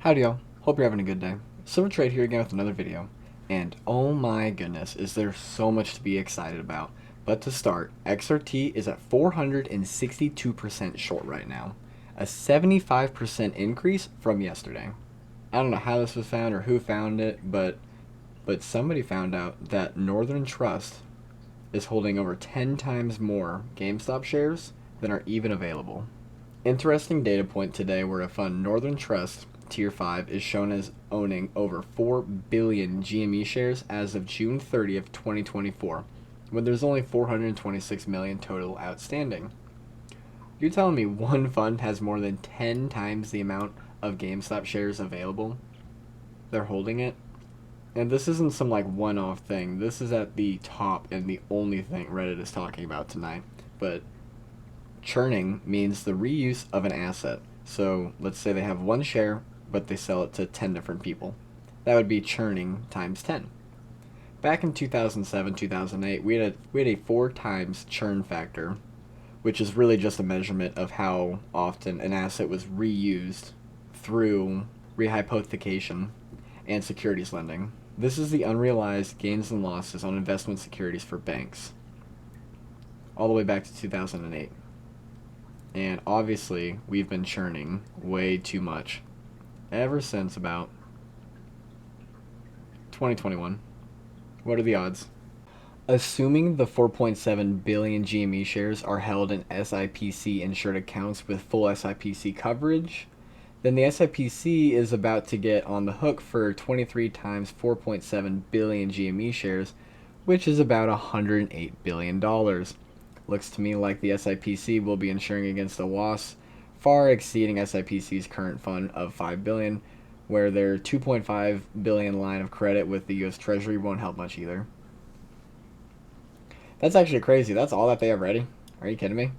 Howdy y'all, hope you're having a good day. Silver Trade here again with another video, and oh my goodness, is there so much to be excited about. But to start, XRT is at 462% short right now, a 75% increase from yesterday. I don't know how this was found or who found it, but somebody found out that Northern Trust is holding over 10 times more GameStop shares than are even available. Interesting data point today where a fund Northern Trust Tier 5 is shown as owning over 4 billion GME shares as of June 30th, 2024, when there's only 426 million total outstanding. You're telling me one fund has more than 10 times the amount of GameStop shares available? They're holding it? And this isn't some like one-off thing. This is at the top and the only thing Reddit is talking about tonight. But churning means the reuse of an asset. So let's say they have one share, but they sell it to 10 different people. That would be churning times 10. Back in 2007, 2008, we had a 4 times churn factor, which is really just a measurement of how often an asset was reused through rehypothecation and securities lending. This is the unrealized gains and losses on investment securities for banks, all the way back to 2008. And obviously, we've been churning way too much ever since about 2021. What are the odds? Assuming the 4.7 billion GME shares are held in SIPC insured accounts with full SIPC coverage, then the SIPC is about to get on the hook for 23 times 4.7 billion GME shares, which is about $108 billion. Looks to me like the SIPC will be insuring against a loss far exceeding SIPC's current fund of $5 billion, where their $2.5 billion line of credit with the U.S. Treasury won't help much either. That's actually crazy. That's all that they have ready. Are you kidding me?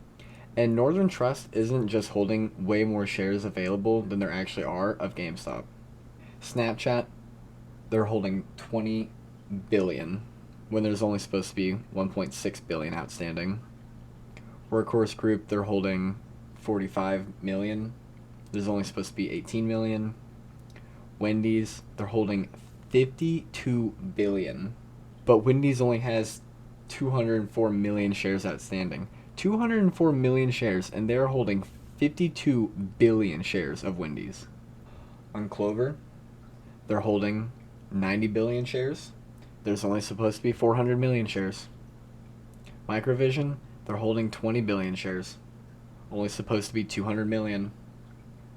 And Northern Trust isn't just holding way more shares available than there actually are of GameStop. Snapchat, they're holding 20 billion when there's only supposed to be 1.6 billion outstanding. Workhorse Group, they're holding 45 million. There's only supposed to be 18 million. Wendy's, they're holding 52 billion. But Wendy's only has 204 million shares outstanding. 204 million shares, and they're holding 52 billion shares of Wendy's. On Clover, they're holding 90 billion shares. There's only supposed to be 400 million shares. Microvision, they're holding 20 billion shares. Only supposed to be 200 million.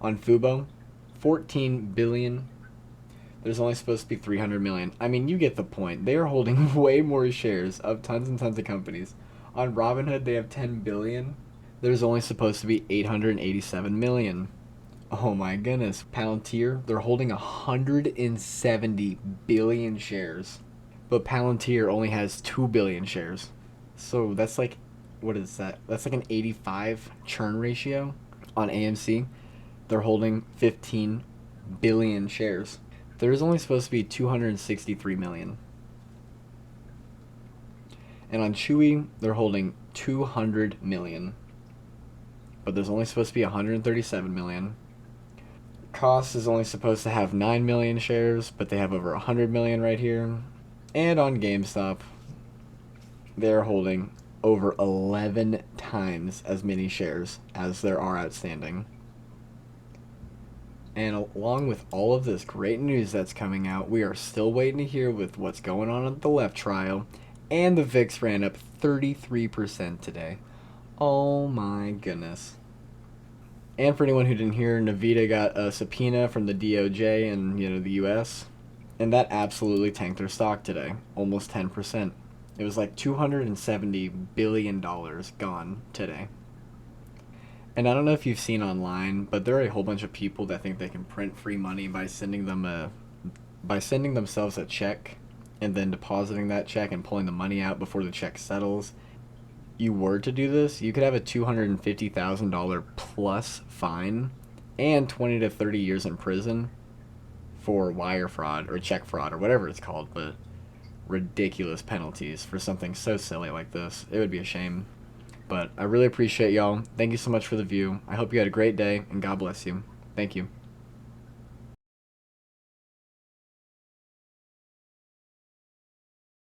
On Fubo, 14 billion. There's only supposed to be 300 million. I mean, you get the point. They are holding way more shares of tons and tons of companies. On Robinhood, they have 10 billion. There's only supposed to be 887 million. Oh my goodness. Palantir, they're holding 170 billion shares. But Palantir only has 2 billion shares. So that's like, what is that? That's like an 85 churn ratio. On AMC, they're holding 15 billion shares. There's only supposed to be 263 million. And on Chewy, they're holding 200 million. But there's only supposed to be 137 million. KOSS is only supposed to have 9 million shares, but they have over 100 million right here. And on GameStop, they're holding over 11 times as many shares as there are outstanding. And along with all of this great news that's coming out, we are still waiting to hear with what's going on at the left trial. And the VIX ran up 33% today. Oh my goodness. And for anyone who didn't hear, NAITA got a subpoena from the DOJ in the US. And that absolutely tanked their stock today. Almost 10%. It was like $270 billion gone today. And I don't know if you've seen online, but there are a whole bunch of people that think they can print free money by sending themselves a check and then depositing that check and pulling the money out before the check settles. You were to do this, you could have a $250,000 plus fine and 20 to 30 years in prison for wire fraud or check fraud or whatever it's called, but ridiculous penalties for something so silly like this. It would be a shame. But I really appreciate y'all. Thank you so much for the view. I hope you had a great day, and God bless you. Thank you.